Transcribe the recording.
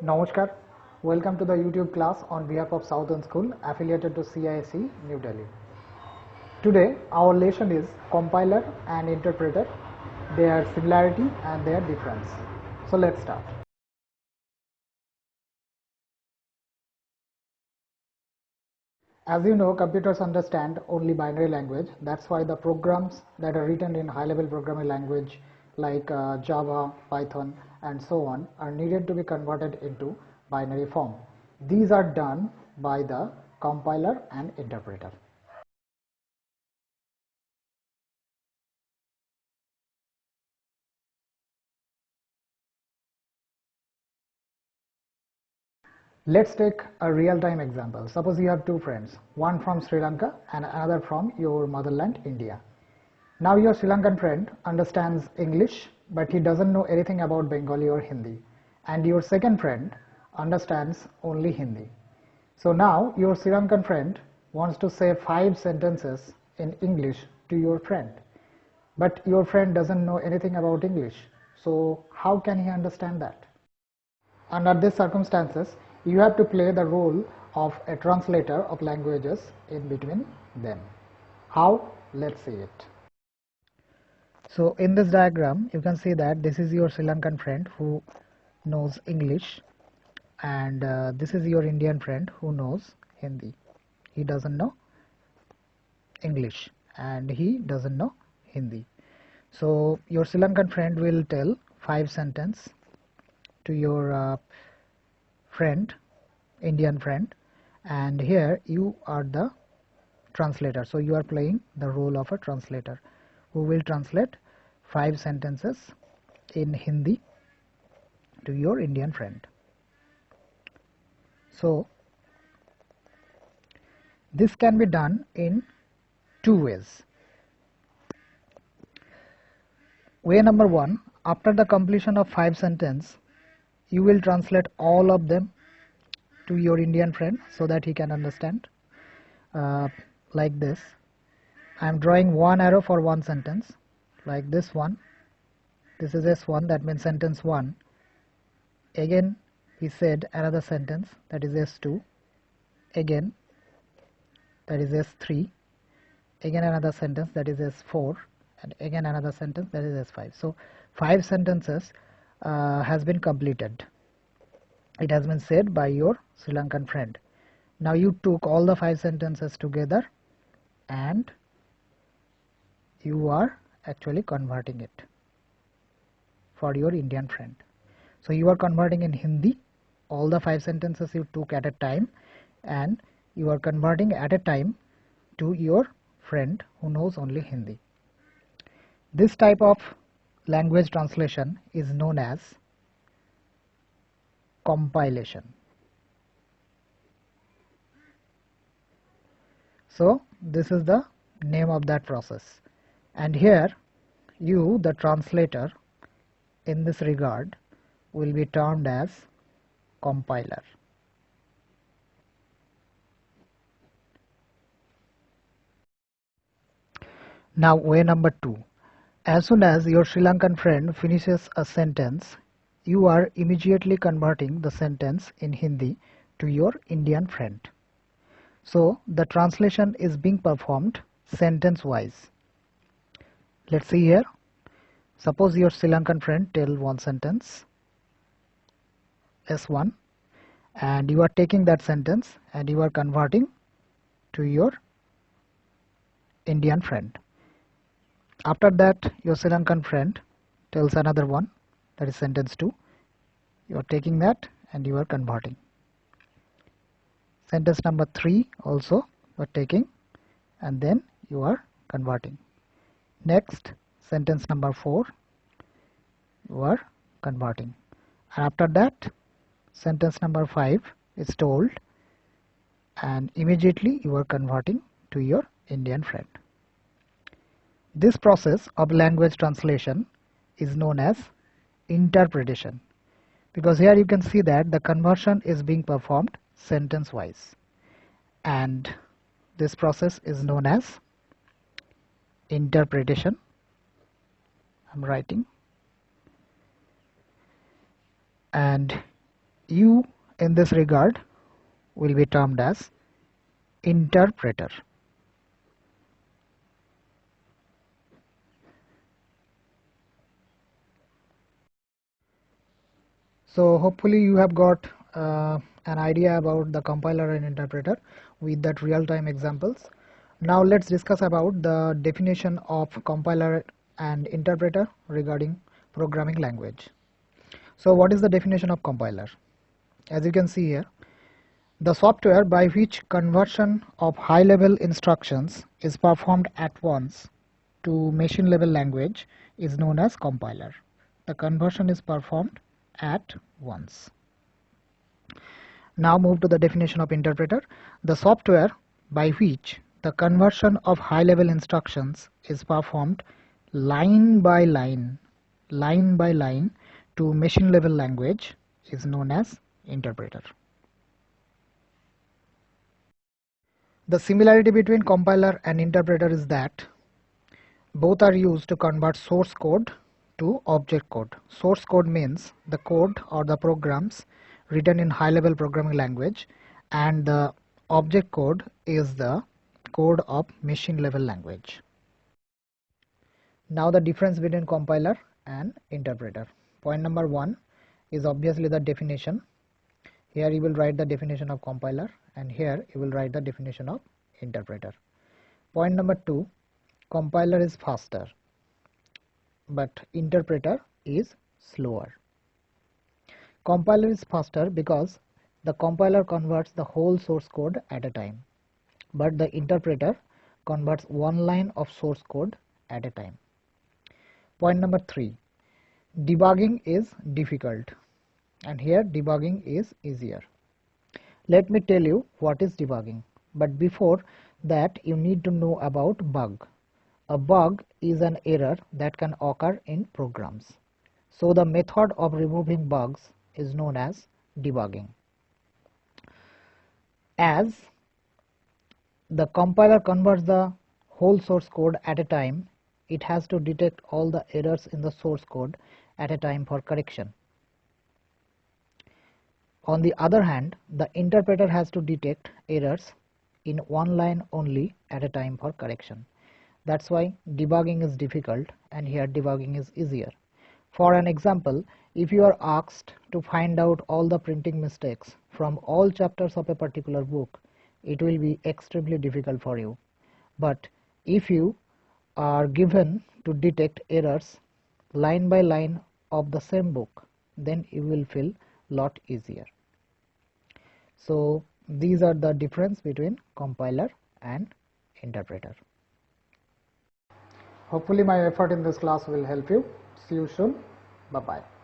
Namaskar, welcome to the YouTube class on behalf of Southern School affiliated to ICSE, New Delhi. Today our lesson is compiler and interpreter, their similarity and their difference. So let's start. As you know, computers understand only binary language. That's why the programs that are written in high-level programming language like Java, Python and so on are needed to be converted into binary form. These are done by the compiler and interpreter. Let's take a real-time example. Suppose you have two friends, one from Sri Lanka and another from your motherland, India. Now your Sri Lankan friend understands English, but he doesn't know anything about Bengali or Hindi. And your second friend understands only Hindi. So now your Sri Lankan friend wants to say 5 sentences in English to your friend. But your friend doesn't know anything about English. So how can he understand that? Under these circumstances, you have to play the role of a translator of languages in between them. How? Let's see it. So in this diagram, you can see that this is your Sri Lankan friend who knows English, and this is your Indian friend who knows Hindi. He doesn't know English and he doesn't know Hindi. So your Sri Lankan friend will tell 5 sentences to your friend, Indian friend, and here you are the translator. So you are playing the role of a translator who will translate 5 sentences in Hindi to your Indian friend. So this can be done in 2 ways. Way number 1, after the completion of 5 sentences, you will translate all of them to your Indian friend so that he can understand. Like this, I am drawing one arrow for one sentence, like this one. This is S1, that means sentence 1. Again he said another sentence, that is S2. Again, that is S3. Again another sentence, that is S4. And again another sentence, that is S5. So 5 sentences has been completed. It has been said by your Sri Lankan friend. Now you took all the 5 sentences together and you are actually converting it for your Indian friend. So you are converting in Hindi all the 5 sentences you took at a time, and you are converting at a time to your friend who knows only Hindi. This type of language translation is known as compilation. So this is the name of that process, and here you, the translator, in this regard will be termed as compiler. Now way number 2, as soon as your Sri Lankan friend finishes a sentence, you are immediately converting the sentence in Hindi to your Indian friend. So the translation is being performed sentence wise. Let's see here. Suppose your Sri Lankan friend tell one sentence, S1, and you are taking that sentence and you are converting to your Indian friend. After that, your Sri Lankan friend tells another one, that is sentence 2. You are taking that and you are converting. Sentence number 3 also you are taking and then you are converting. Next, sentence number 4 you are converting, and after that sentence number 5 is told and immediately you are converting to your Indian friend. This process of language translation is known as interpretation, because here you can see that the conversion is being performed sentence wise, and this process is known as interpretation. I'm writing, and You in this regard will be termed as interpreter. So hopefully you have got an idea about the compiler and interpreter with that real-time examples. Now let's discuss about the definition of compiler and interpreter regarding programming language. So what is the definition of compiler? As you can see here, the software by which conversion of high-level instructions is performed at once to machine-level language is known as compiler. The conversion is performed at once. Now move to the definition of interpreter. The software by which the conversion of high-level instructions is performed line by line to machine-level language is known as interpreter. The similarity between compiler and interpreter is that both are used to convert source code to object code. Source code means the code or the programs written in high-level programming language, and the object code is the code of machine-level language. Now the difference between compiler and interpreter. Point number 1 is obviously the definition. Here you will write the definition of compiler, and here you will write the definition of interpreter. Point number 2, compiler is faster but interpreter is slower. Compiler is faster because the compiler converts the whole source code at a time, but the interpreter converts one line of source code at a time. Point number 3, debugging is difficult, and here debugging is easier. Let me tell you what is debugging, but before that you need to know about bug. A bug is an error that can occur in programs. So the method of removing bugs is known as debugging. As the compiler converts the whole source code at a time, it has to detect all the errors in the source code at a time for correction. On the other hand, the interpreter has to detect errors in one line only at a time for correction. That's why debugging is difficult and here debugging is easier. For an example, if you are asked to find out all the printing mistakes from all chapters of a particular book, it will be extremely difficult for you. But if you are given to detect errors line by line of the same book, then you will feel lot easier. So these are the difference between compiler and interpreter. Hopefully my effort in this class will help you. See you soon. Bye bye.